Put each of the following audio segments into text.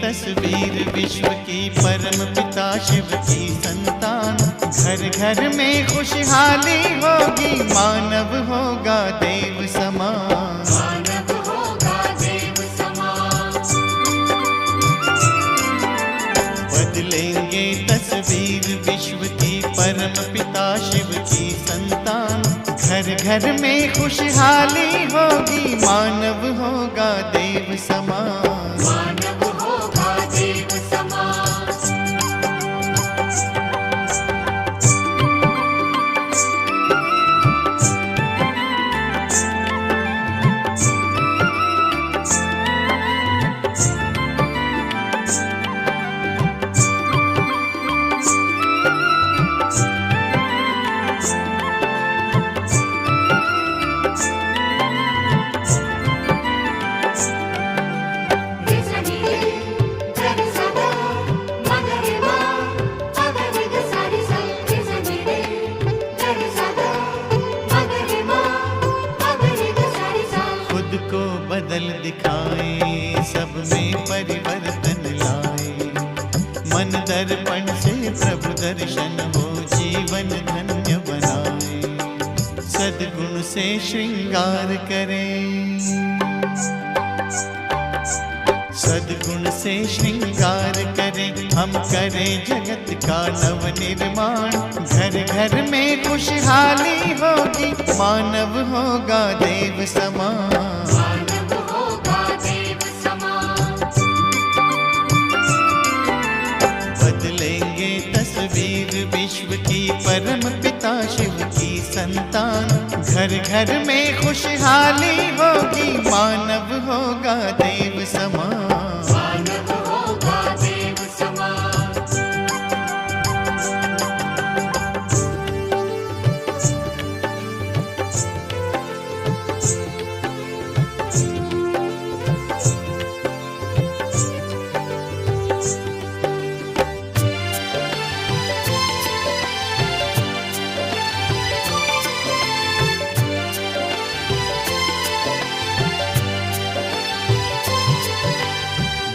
तस्वीर विश्व की परम पिता शिव की संतान। घर घर में खुशहाली होगी, मानव होगा देव समान। मानव होगा देव समान। बदलेंगे तस्वीर विश्व की परम पिता शिव की संतान। घर घर में खुशहाली होगी, मानव होगा देव समान। मानव होगा देव समान। बदल दिखाए, सब में परिवर्तन लाए। मन दर्पण से प्रभु दर्शन हो, जीवन धन्य बनाए। सद्गुण से श्रृंगार करें, सद्गुण से श्रृंगार करें। हम करें जगत का नव निर्माण। घर घर में खुशहाली होगी, मानव होगा देव समान। मानव होगा देव समान। बदलेंगे तस्वीर विश्व की परम पिता शिव की संतान। घर घर में खुशहाली होगी, मानव होगा देव समान। मानव होगा देव समान।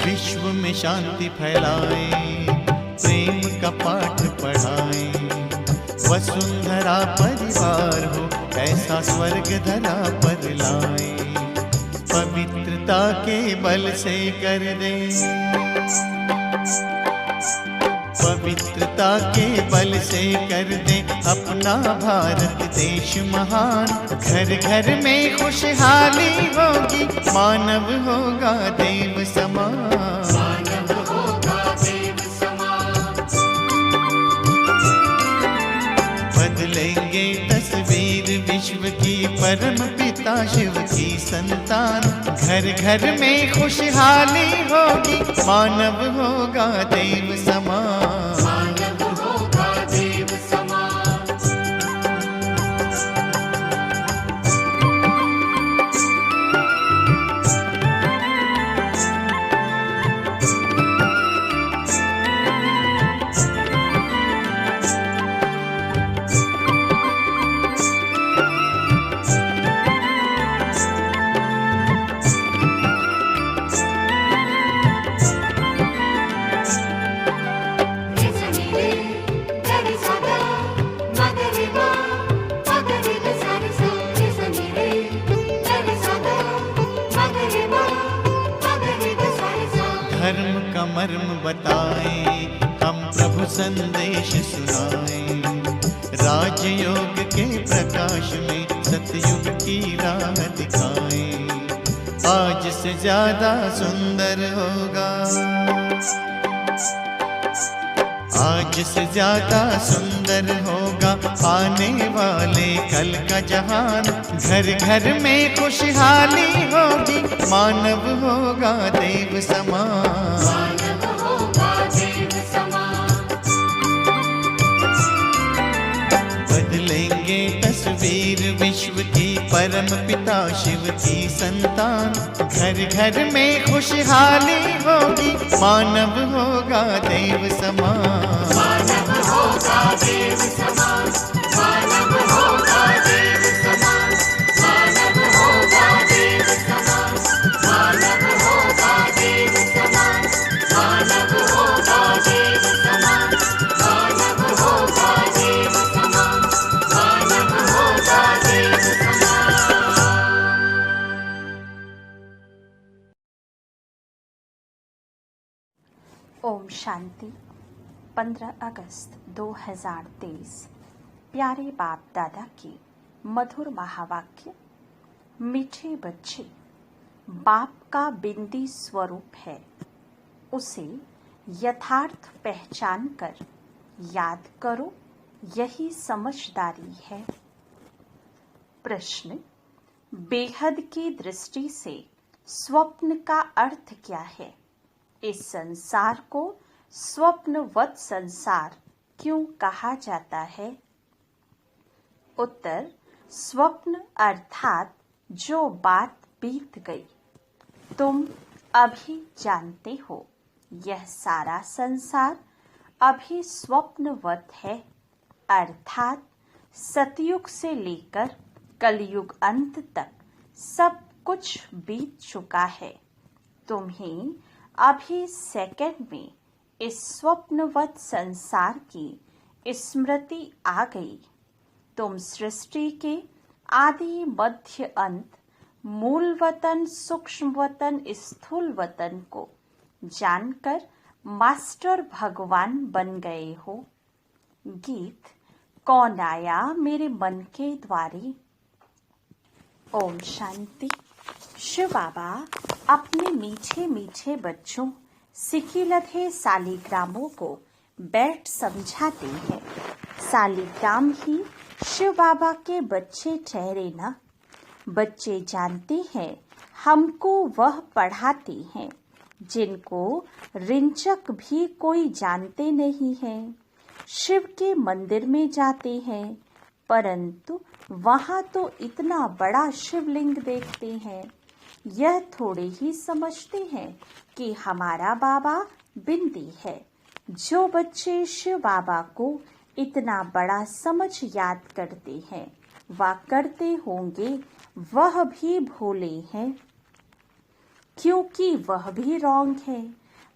विश्व में शांति फैलाए, प्रेम का पाठ पढ़ाए। वसुंधरा परिवार हो, ऐसा स्वर्ग धरा पर लाए। पवित्रता के बल से कर दे, पवित्रता के बल से कर दे अपना भारत देश महान। घर घर में खुशहाली होगी, मानव होगा देव समान। मानव होगा देव समान। बदलेंगे तस्वीर विश्व की परम पिता शिव की संतान। घर घर में खुशहाली होगी, मानव होगा देव समान। मानव होगा देव समान। धर्म का मर्म बताए, हम प्रभु संदेश सुनाए। राजयोग के प्रकाश में सतयुग की राह दिखाए। आज से ज्यादा सुंदर होगा, आज से ज्यादा सुंदर होगा आने वाले कल का जहान। घर घर में खुशहाली होगी, मानव होगा देव समान। मानव होगा देव समान। बदलेंगे तस्वीर विश्व की, परम पिता शिव की संतान। घर घर में खुशहाली होगी, मानव होगा देव समान। मानव होगा देव समान। मानव होगा देव समान। मानव होगा देव समान। मानव होगा देव समान। मानव होगा देव समान। मानव होगा देव समान। मानव होगा देव समान। ओम शांति। 15 अगस्त 2023। प्यारे बाप दादा की मधुर महावाक्य। मीठे बच्चे, बाप का बिंदी स्वरूप है, उसे यथार्थ पहचान कर याद करो, यही समझदारी है। प्रश्न, बेहद की दृष्टि से स्वप्न का अर्थ क्या है? इस संसार को स्वप्नवत संसार क्यों कहा जाता है? उत्तर, स्वप्न अर्थात जो बात बीत गई। तुम अभी जानते हो यह सारा संसार अभी स्वप्नवत है, अर्थात सतयुग से लेकर कलयुग अंत तक सब कुछ बीत चुका है। तुम्हें अभी सेकंड में इस स्वप्नवत संसार की स्मृति आ गई। तुम सृष्टि के आदि मध्य अंत, मूल वतन, सूक्ष्म वतन, स्थूल वतन को जानकर मास्टर भगवान बन गए हो। गीत, कौन आया मेरे मन के द्वारे। ओम शांति। शिव बाबा अपने मीठे मीठे बच्चों सिखिलधे सालिग्रामों को बैठ समझाते हैं। सालिग्राम ही शिव बाबा के बच्चे ठहरे ना। बच्चे जानते हैं हमको वह पढ़ाते हैं जिनको रिंचक भी कोई जानते नहीं हैं। शिव के मंदिर में जाते हैं, परंतु वहाँ तो इतना बड़ा शिवलिंग देखते हैं। यह थोड़े ही समझते हैं कि हमारा बाबा बिंदी है। जो बच्चे शिव बाबा को इतना बड़ा समझ याद करते हैं, वह करते होंगे वह भी भोले हैं, क्योंकि वह भी रॉन्ग है।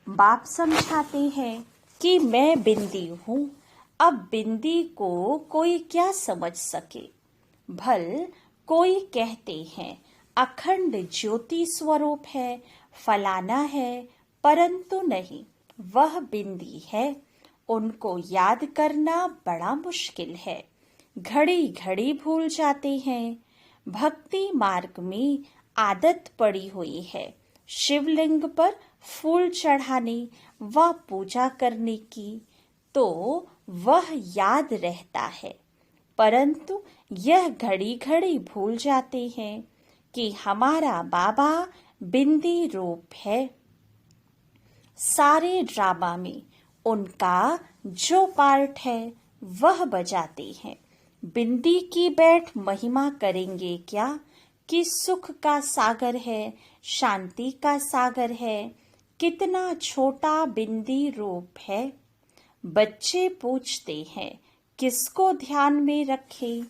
बाप समझाते हैं कि मैं बिंदी हूँ, अब बिंदी को कोई क्या समझ सके। भल कोई कहते हैं अखंड ज्योति स्वरूप है, फलाना है, परंतु नहीं, वह बिंदी है। उनको याद करना बड़ा मुश्किल है, घड़ी घड़ी भूल जाते हैं। भक्ति मार्ग में आदत पड़ी हुई है शिवलिंग पर फूल चढ़ाने व पूजा करने की, तो वह याद रहता है, परंतु यह घड़ी घड़ी भूल जाते हैं कि हमारा बाबा बिंदी रूप है। सारे ड्रामा में उनका जो पार्ट है वह बजाते हैं। बिंदी की बैठ महिमा करेंगे क्या कि सुख का सागर है, शांति का सागर है, कितना छोटा बिंदी रूप है। बच्चे पूछते हैं किसको ध्यान में रखें।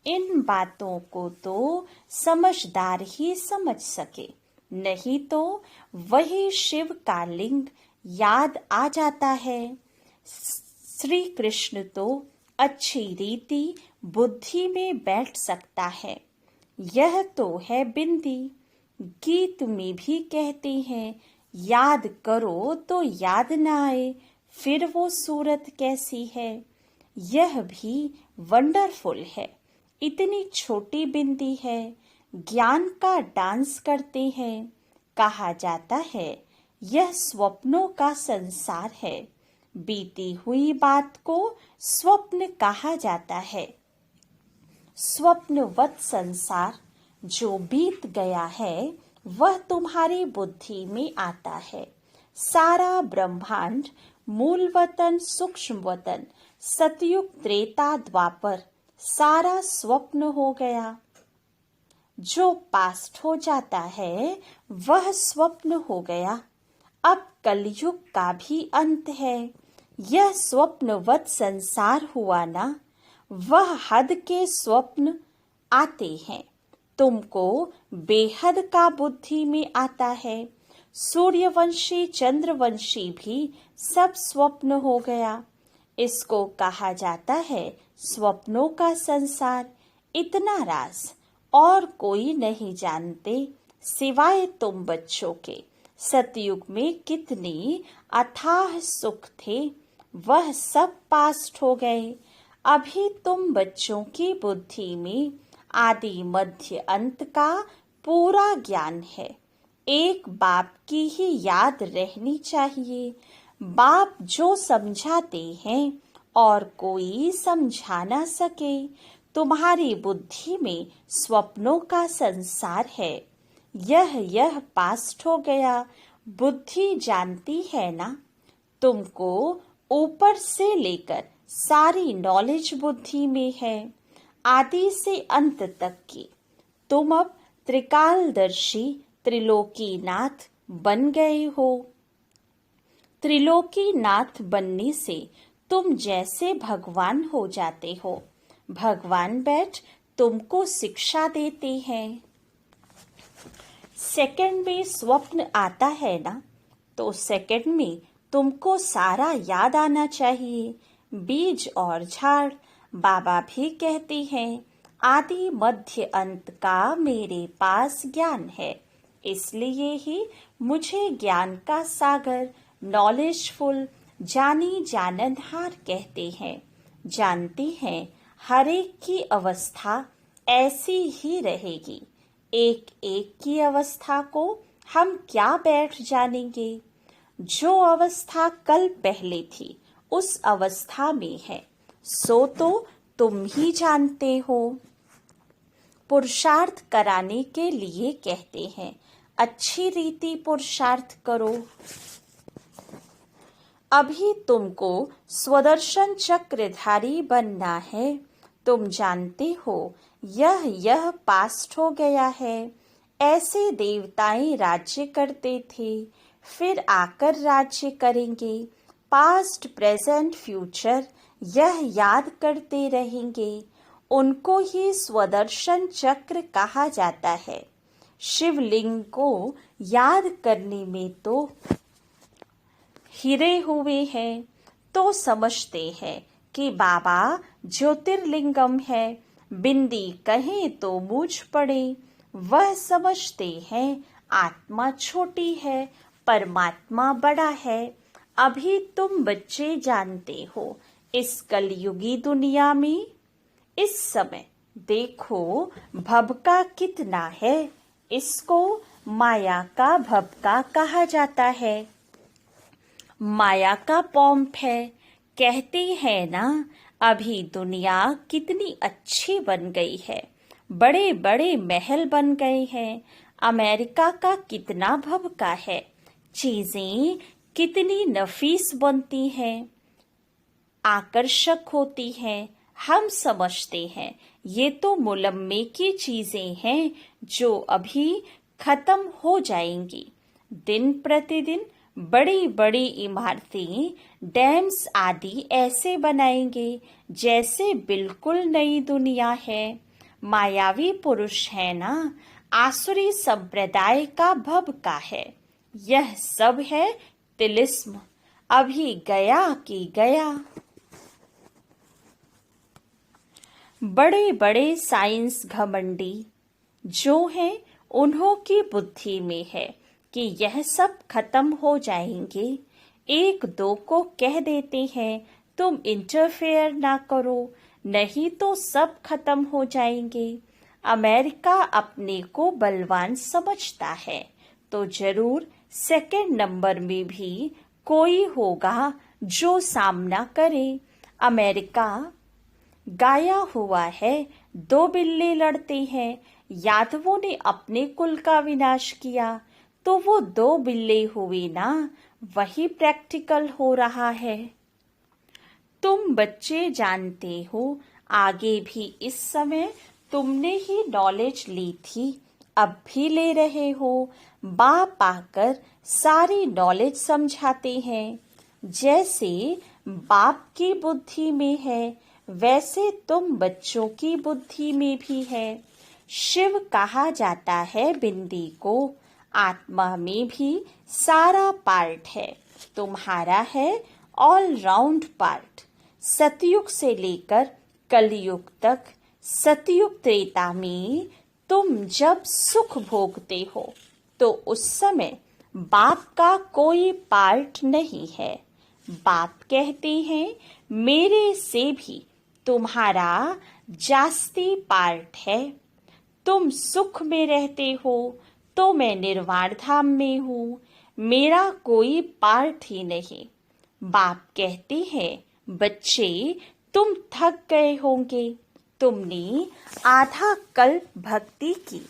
इन बातों को तो समझदार ही समझ सके, नहीं तो वही शिव का लिंग याद आ जाता है। श्री कृष्ण तो अच्छी रीति बुद्धि में बैठ सकता है, यह तो है बिंदी। गीत में भी कहते हैं याद करो तो याद ना आए, फिर वो सूरत कैसी है। यह भी वंडरफुल है। इतनी छोटी बिंदी है, ज्ञान का डांस करते हैं। कहा जाता है यह स्वप्नों का संसार है। बीती हुई बात को स्वप्न कहा जाता है। स्वप्नवत संसार जो बीत गया है वह तुम्हारी बुद्धि में आता है। सारा ब्रह्मांड, मूल वतन, सूक्ष्म वतन, सतयुग, त्रेता, द्वापर सारा स्वप्न हो गया। जो पास्ट हो जाता है वह स्वप्न हो गया। अब कलयुग का भी अंत है। यह स्वप्नवत संसार हुआ ना, वह हद के स्वप्न आते हैं। तुमको बेहद का बुद्धि में आता है। सूर्यवंशी, चंद्रवंशी भी सब स्वप्न हो गया। इसको कहा जाता है स्वप्नों का संसार। इतना राज और कोई नहीं जानते सिवाय तुम बच्चों के। सतयुग में कितनी अथाह सुख थे, वह सब पास्ट हो गए। अभी तुम बच्चों की बुद्धि में आदि मध्य अंत का पूरा ज्ञान है। एक बाप की ही याद रहनी चाहिए। बाप जो समझाते हैं और कोई समझा ना सके। तुम्हारी बुद्धि में स्वप्नों का संसार है। यह पास्ट हो गया। बुद्धि जानती है ना, तुमको ऊपर से लेकर सारी नॉलेज बुद्धि में है, आदि से अंत तक की। तुम अब त्रिकालदर्शी त्रिलोकीनाथ बन गए हो। त्रिलोकीनाथ बनने से तुम जैसे भगवान हो जाते हो। भगवान बैठ तुमको शिक्षा देते हैं। सेकंड में स्वप्न आता है ना, तो सेकंड में तुमको सारा याद आना चाहिए। बीज और झाड़। बाबा भी कहते हैं आदि मध्य अंत का मेरे पास ज्ञान है। इसलिए ही मुझे ज्ञान का सागर, नॉलेजफुल, जानी जाननहार कहते हैं। जानती हैं हर एक की अवस्था ऐसी ही रहेगी। एक एक की अवस्था को हम क्या बैठ जानेंगे। जो अवस्था कल पहले थी उस अवस्था में है, सो तो तुम ही जानते हो। पुरुषार्थ कराने के लिए कहते हैं अच्छी रीति पुरुषार्थ करो। अभी तुमको स्वदर्शन चक्रधारी बनना है। तुम जानते हो यह पास्ट हो गया है। ऐसे देवताएं राज्य करते थे, फिर आकर राज्य करेंगे। पास्ट, प्रेजेंट, फ्यूचर यह याद करते रहेंगे। उनको ही स्वदर्शन चक्र कहा जाता है। शिवलिंग को याद करने में तो हिरे हुए हैं, तो समझते हैं कि बाबा ज्योतिर्लिंगम है। बिंदी कहें तो मूझ पड़े। वह समझते हैं आत्मा छोटी है, परमात्मा बड़ा है। अभी तुम बच्चे जानते हो इस कलयुगी दुनिया में इस समय देखो भबका कितना है। इसको माया का भबका कहा जाता है। माया का पॉम्प है। कहते हैं ना अभी दुनिया कितनी अच्छी बन गई है। बड़े बड़े महल बन गए हैं। अमेरिका का कितना भबका है। चीजें कितनी नफीस बनती हैं, आकर्षक होती हैं। हम समझते हैं ये तो मुलम्मे की चीजें हैं जो अभी खत्म हो जाएंगी। दिन प्रतिदिन बड़ी बड़ी इमारतें, डैम्स आदि ऐसे बनाएंगे जैसे बिल्कुल नई दुनिया है। मायावी पुरुष है ना, आसुरी संप्रदाय का भबका है। यह सब है तिलिस्म। अभी गया कि गया। बड़े बड़े साइंस घमंडी जो हैं उन्हों की बुद्धि में है कि यह सब खत्म हो जाएंगे। एक दो को कह देते हैं तुम इंटरफेयर ना करो, नहीं तो सब खत्म हो जाएंगे। अमेरिका अपने को बलवान समझता है, तो जरूर सेकंड नंबर में भी कोई होगा जो सामना करे। अमेरिका गाया हुआ है, 2 बिल्ली लड़ते हैं। यादवों ने अपने कुल का विनाश किया, तो वो 2 बिल्ले हुए ना, वही प्रैक्टिकल हो रहा है। तुम बच्चे जानते हो, आगे भी इस समय तुमने ही नॉलेज ली थी, अब भी ले रहे हो। बाप आकर सारी नॉलेज समझाते हैं। जैसे बाप की बुद्धि में है, वैसे तुम बच्चों की बुद्धि में भी है। शिव कहा जाता है बिंदी को, आत्मा में भी सारा पार्ट है, तुम्हारा है ऑल राउंड पार्ट। सतयुग से लेकर कलयुग तक, सतयुग त्रेता में तुम जब सुख भोगते हो, तो उस समय बाप का कोई पार्ट नहीं है। बाप कहते हैं, मेरे से भी तुम्हारा जास्ती पार्ट है। तुम सुख में रहते हो, तो मैं निर्वाण धाम में हूँ, मेरा कोई पार्ट ही नहीं। बाप कहते हैं, बच्चे तुम थक गए होंगे, तुमने आधा कल्प भक्ति की,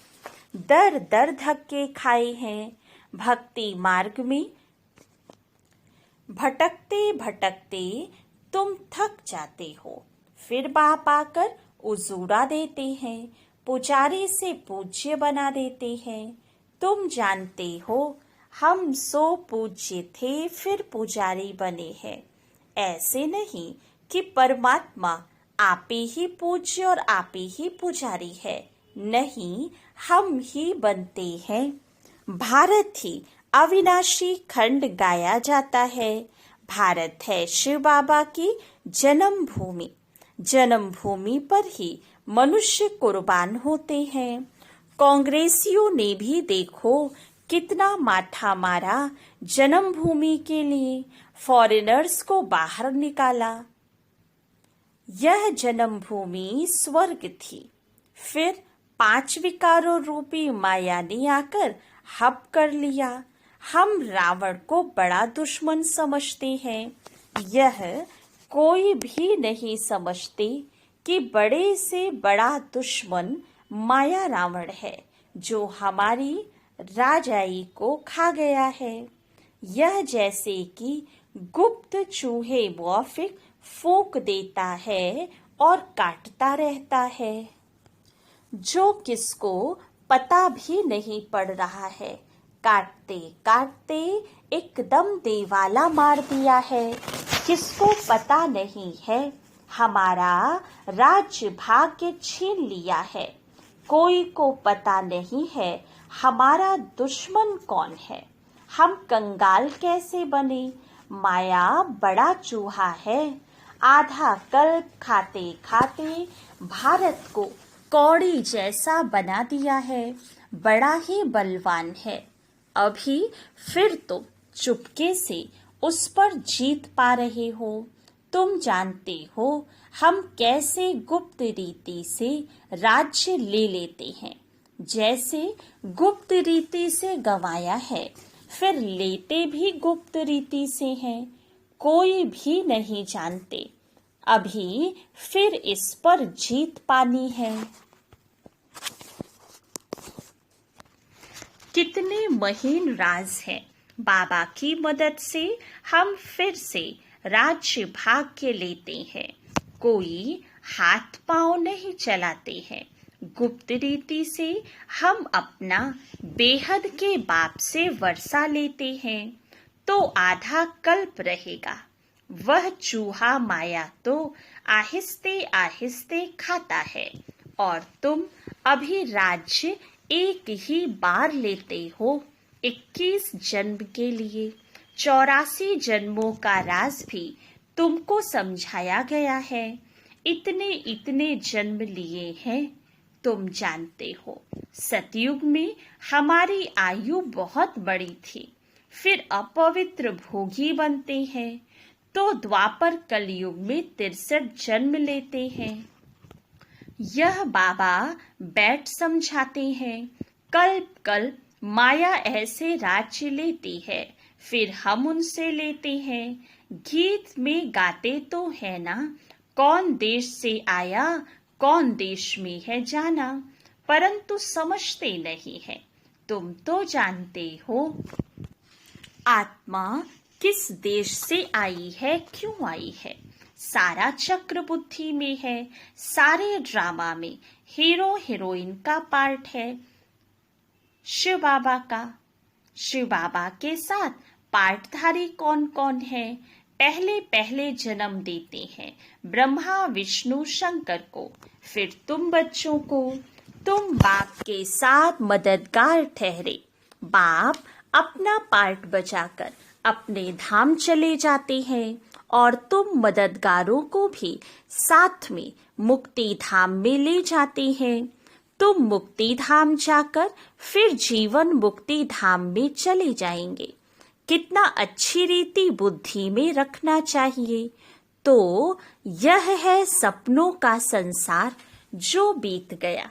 दर दर धक्के खाए हैं। भक्ति मार्ग में भटकते भटकते तुम थक जाते हो। फिर बाप आकर उजूड़ा देते हैं, पुजारी से पूज्य बना देते हैं। तुम जानते हो, हम सो पूज्य थे, फिर पुजारी बने हैं। ऐसे नहीं कि परमात्मा आपे ही पूज्य और आपे ही पुजारी है, नहीं, हम ही बनते हैं। भारत ही अविनाशी खंड गाया जाता है। भारत है शिव बाबा की जन्म भूमि। जन्म भूमि पर ही मनुष्य कुर्बान होते हैं। कांग्रेसियों ने भी देखो कितना माथा मारा जन्म भूमि के लिए, फॉरेनर्स को बाहर निकाला। यह जन्म भूमि स्वर्ग थी। फिर 5 विकारों रूपी माया ने आकर हब कर लिया। हम रावण को बड़ा दुश्मन समझते हैं। यह कोई भी नहीं समझते कि बड़े से बड़ा दुश्मन माया रावण है, जो हमारी राजाई को खा गया है। यह जैसे कि गुप्त चूहे मौफिक फूंक देता है और काटता रहता है, जो किसको पता भी नहीं पड़ रहा है। काटते काटते एकदम देवाला मार दिया है, किसको पता नहीं है। हमारा राज्य भाग्य छीन लिया है, कोई को पता नहीं है हमारा दुश्मन कौन है। हम कंगाल कैसे बने, माया बड़ा चूहा है। आधा कल्प खाते खाते भारत को कौड़ी जैसा बना दिया है, बड़ा ही बलवान है। अभी फिर तुम चुपके से उस पर जीत पा रहे हो। तुम जानते हो हम कैसे गुप्त रीति से राज्य ले लेते हैं। जैसे गुप्त रीति से गंवाया है, फिर लेते भी गुप्त रीति से हैं। कोई भी नहीं जानते। अभी फिर इस पर जीत पानी है। कितने महीन राज हैं। बाबा की मदद से हम फिर से राज्य भाग्य लेते हैं। कोई हाथ पांव नहीं चलाते हैं। गुप्त रीति से हम अपना बेहद के बाप से वर्षा लेते हैं, तो आधा कल्प रहेगा। वह चूहा माया तो आहिस्ते आहिस्ते खाता है, और तुम अभी राज्य एक ही बार लेते हो, 21 जन्म के लिए। 84 जन्मों का राज भी तुमको समझाया गया है। इतने इतने जन्म लिए हैं, तुम जानते हो। सतयुग में हमारी आयु बहुत बड़ी थी, फिर अपवित्र भोगी बनते हैं, तो द्वापर कलयुग में 63 जन्म लेते हैं। यह बाबा बैठ समझाते हैं, कल्प कल्प माया ऐसे राज्य लेती है, फिर हम उनसे लेते हैं। गीत में गाते तो है ना, कौन देश से आया, कौन देश में है जाना, परंतु समझते नहीं है। तुम तो जानते हो आत्मा किस देश से आई है, क्यों आई है। सारा चक्र बुद्धि में है। सारे ड्रामा में हीरो हीरोइन का पार्ट है शिव बाबा का। शिव बाबा के साथ पार्टधारी कौन कौन है? पहले पहले जन्म देते हैं ब्रह्मा विष्णु शंकर को, फिर तुम बच्चों को। तुम बाप के साथ मददगार ठहरे। बाप अपना पार्ट बजाकर अपने धाम चले जाते हैं और तुम मददगारों को भी साथ में मुक्ति धाम में ले जाते हैं। तुम मुक्ति धाम जाकर फिर जीवन मुक्ति धाम में चले जाएंगे। कितना अच्छी रीति बुद्धि में रखना चाहिए। तो यह है सपनों का संसार जो बीत गया।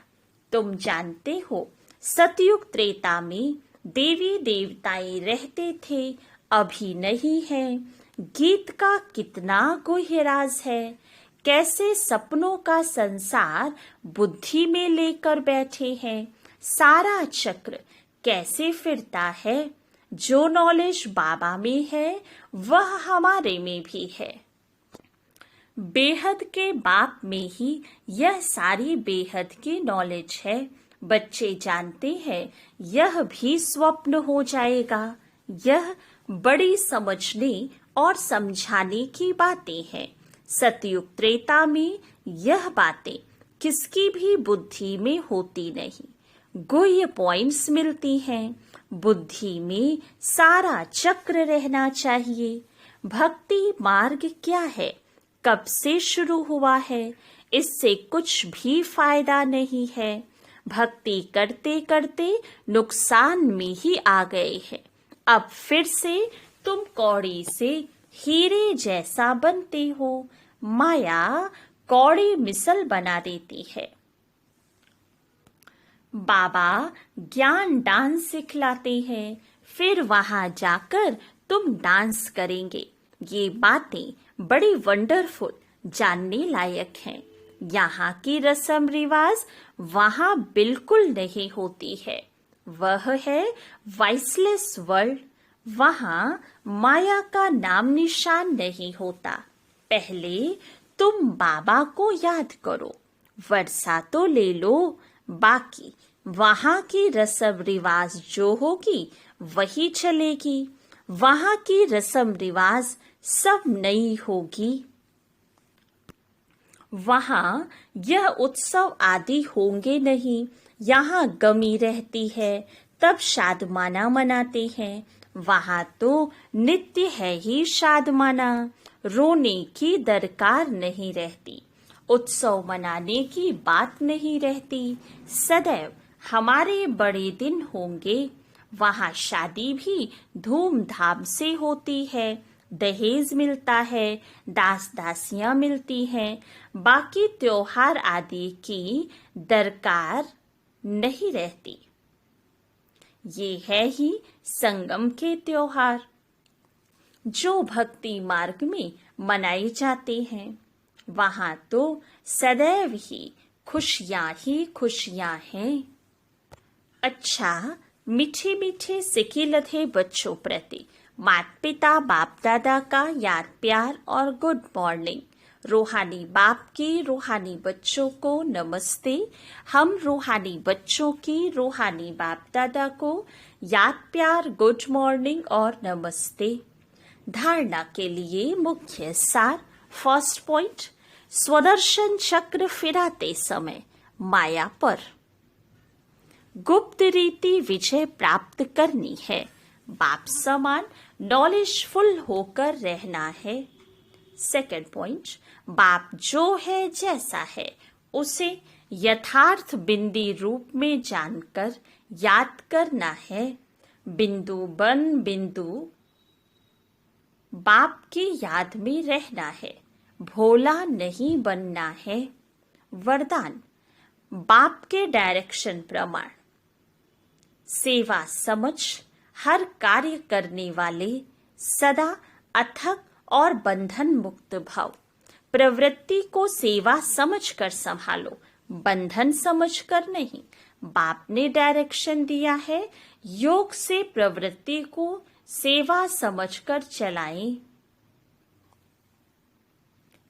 तुम जानते हो सतयुग त्रेता में देवी देवताएं रहते थे, अभी नहीं है। गीत का कितना गुह्य राज है। कैसे सपनों का संसार बुद्धि में लेकर बैठे हैं। सारा चक्र कैसे फिरता है। जो नॉलेज बाबा में है वह हमारे में भी है। बेहद के बाप में ही यह सारी बेहद की नॉलेज है। बच्चे जानते हैं यह भी स्वप्न हो जाएगा। यह बड़ी समझने और समझाने की बातें हैं। सतयुग त्रेता में यह बातें किसकी भी बुद्धि में होती नहीं। गुह्य पॉइंट्स मिलती हैं। बुद्धि में सारा चक्र रहना चाहिए। भक्ति मार्ग क्या है, कब से शुरू हुआ है, इससे कुछ भी फायदा नहीं है। भक्ति करते करते नुकसान में ही आ गए हैं। अब फिर से तुम कौड़ी से हीरे जैसा बनते हो। माया कौड़ी मिसल बना देती है। बाबा ज्ञान डांस सिखलाते हैं, फिर वहां जाकर तुम डांस करेंगे। ये बातें बड़ी वंडरफुल, जानने लायक हैं। यहाँ की रस्म रिवाज वहां बिल्कुल नहीं होती है। वह है वाइसलेस वर्ल्ड। वहां माया का नाम निशान नहीं होता। पहले तुम बाबा को याद करो, वर्षा तो ले लो, बाकी वहां की रस्म रिवाज जो होगी वही चलेगी। वहां की रस्म रिवाज सब नई होगी। वहां यह उत्सव आदि होंगे नहीं। यहाँ गमी रहती है, तब शादमाना मनाते हैं। वहां तो नित्य है ही शादमाना। रोने की दरकार नहीं रहती। उत्सव मनाने की बात नहीं रहती। सदैव हमारे बड़े दिन होंगे। वहां शादी भी धूमधाम से होती है। दहेज मिलता है, दास दासियां मिलती हैं। बाकी त्योहार आदि की दरकार नहीं रहती। ये है ही संगम के त्योहार जो भक्ति मार्ग में मनाए जाते हैं। वहां तो सदैव ही खुशियां हैं। अच्छा, मीठे मीठे सिके लधे बच्चों प्रति माता पिता बाप दादा का याद प्यार और गुड मॉर्निंग। रूहानी बाप की रूहानी बच्चों को नमस्ते। हम रूहानी बच्चों की रूहानी बाप दादा को याद प्यार गुड मॉर्निंग और नमस्ते। धारणा के लिए मुख्य सार। फर्स्ट पॉइंट, स्वदर्शन चक्र फिराते समय माया पर गुप्त रीति विजय प्राप्त करनी है। बाप समान नॉलेजफुल होकर रहना है। सेकंड पॉइंट, बाप जो है जैसा है उसे यथार्थ बिंदी रूप में जानकर याद करना है। बिंदु बन बिंदु बाप की याद में रहना है। भोला नहीं बनना है। वरदान, बाप के डायरेक्शन प्रमाण सेवा समझ हर कार्य करने वाले सदा अथक और बंधन मुक्त भाव। प्रवृत्ति को सेवा समझकर संभालो, बंधन समझकर नहीं। बाप ने डायरेक्शन दिया है, योग से प्रवृत्ति को सेवा समझकर चलाएं।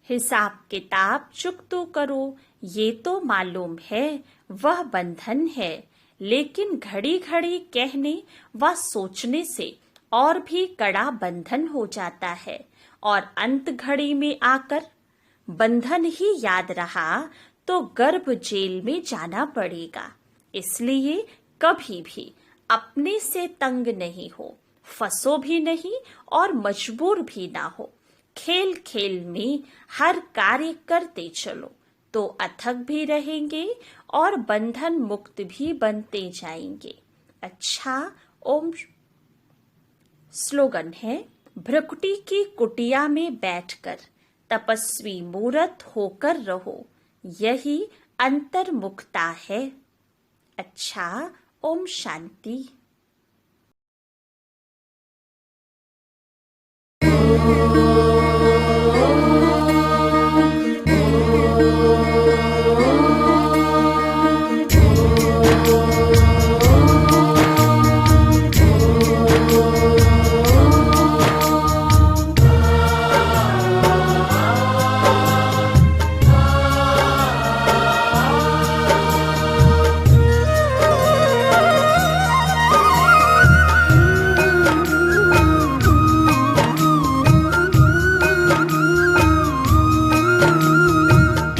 हिसाब किताब चुकतो करो, ये तो मालूम है वह बंधन है, लेकिन घड़ी घड़ी कहने व सोचने से और भी कड़ा बंधन हो जाता है और अंत घड़ी में आकर बंधन ही याद रहा तो गर्भ जेल में जाना पड़ेगा। इसलिए कभी भी अपने से तंग नहीं हो, फंसो भी नहीं और मजबूर भी ना हो। खेल खेल में हर कार्य करते चलो तो अथक भी रहेंगे और बंधन मुक्त भी बनते जाएंगे। अच्छा, ओम। स्लोगन है, भ्रकुटी की कुटिया में बैठकर तपस्वी मूर्त होकर रहो, यही अंतर्मुखता है। अच्छा, ओम शांति।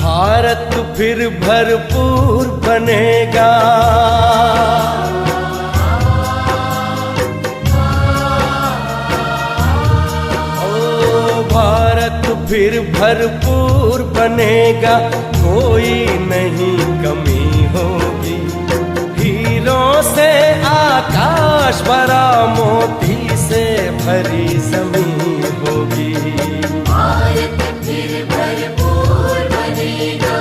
भारत फिर भरपूर बनेगा, ओ भारत फिर भरपूर बनेगा, कोई नहीं कमी होगी। हीरों से आकाश भरा, मोती से भरी जमीन होगी। भारत फिर भरपूर बनेगा।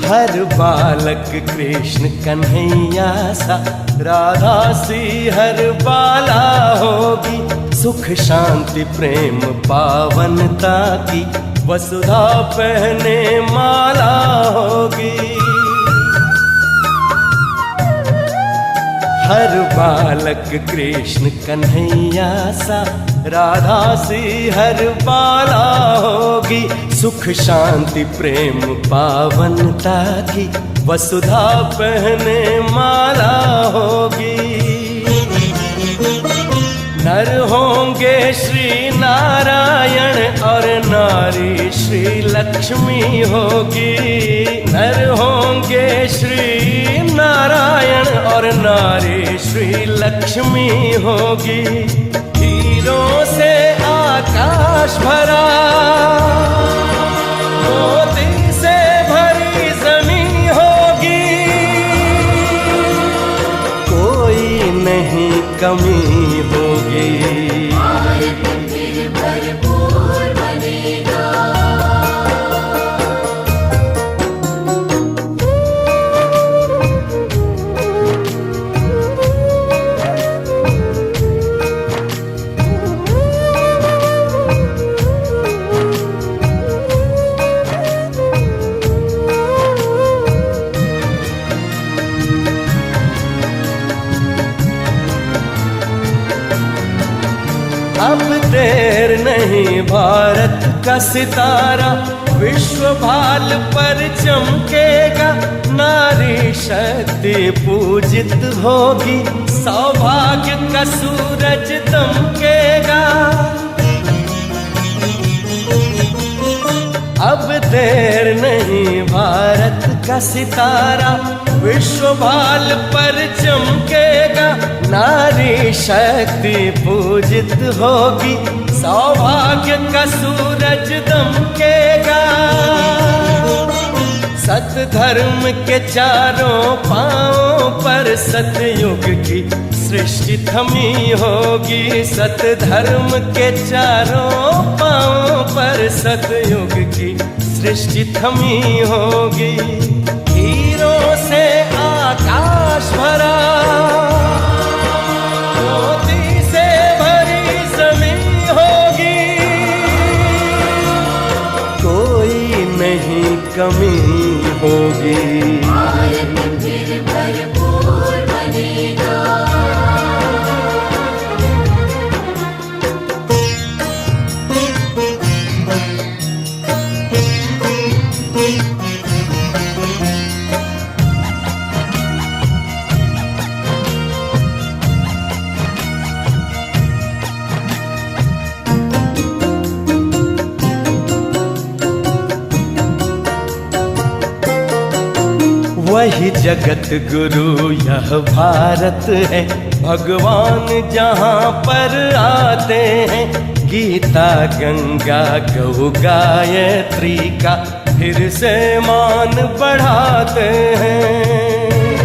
हर बालक कृष्ण कन्हैया सा, राधा सी हर बाला होगी। सुख शांति प्रेम पावनता की, वसुधा पहने माला होगी। हर बालक कृष्ण कन्हैया सा, राधा सी हर बाला होगी। सुख शांति प्रेम पावनता की, वसुधा पहने माला होगी। नर होंगे श्री नारायण और नारी श्री लक्ष्मी होगी। नर होंगे श्री नारायण और नारी श्री लक्ष्मी होगी। हीरों से आकाश भरा, मोती से भरी जमीन होगी। कोई नहीं कमी होगी। भारत फिर भरपूर बनेगा। अब देर नहीं, भारत का सितारा विश्व भाल पर चमकेगा। नारी शक्ति पूजित होगी, सौभाग्य का सूरज दमकेगा। अब देर नहीं, भारत का सितारा विश्व भाल पर चमकेगा। नारी शक्ति पूजित होगी, सौभाग्य का सूरज दमकेगा। सत धर्म के चारों पांवों पर सतयुग की सृष्टि थमी होगी। सत धर्म के चारों पांवों पर सतयुग की सृष्टि थमी होगी। हीरों से आकाश भरा, मोती से भरी जमीन होगी। कोई नहीं कमी होगी। भारत फिर भरपूर बनेगा। वही जगत गुरु यह भारत है, भगवान जहाँ पर आते हैं। गीता गंगा गौ गायत्री का फिर से मान बढ़ाते हैं।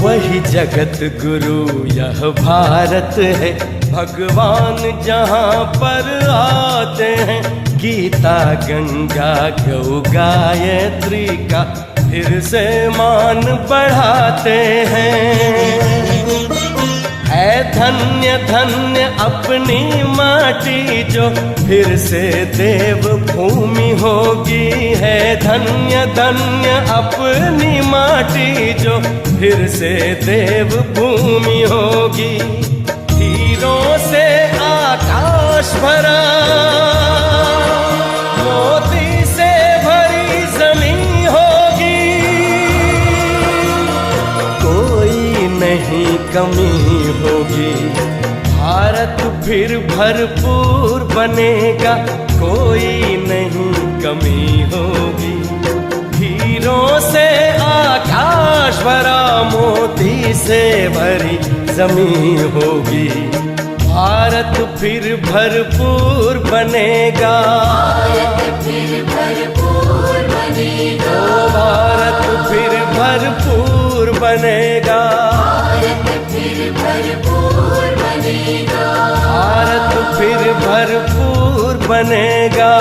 वही जगत गुरु यह भारत है, भगवान जहाँ पर आते हैं। गीता गंगा गौ गायत्री का फिर से मान बढ़ाते हैं। है धन्य धन्य अपनी माटी जो फिर से देव भूमि होगी। है धन्य धन्य अपनी माटी जो फिर से देव भूमि होगी। हीरों से आकाश भरा, मोती से भरी जमीन होगी। कोई नहीं कमी होगी। भारत फिर भरपूर बनेगा। कोई नहीं कमी होगी। हीरों से आकाश भरा, मोती से भरी जमीन होगी। भारत फिर भरपूर बनेगा। भारत फिर भरपूर बनेगा। ओ भारत फिर भरपूर बनेगा। भारत फिर भरपूर बनेगा। भारत फिर भरपूर बनेगा।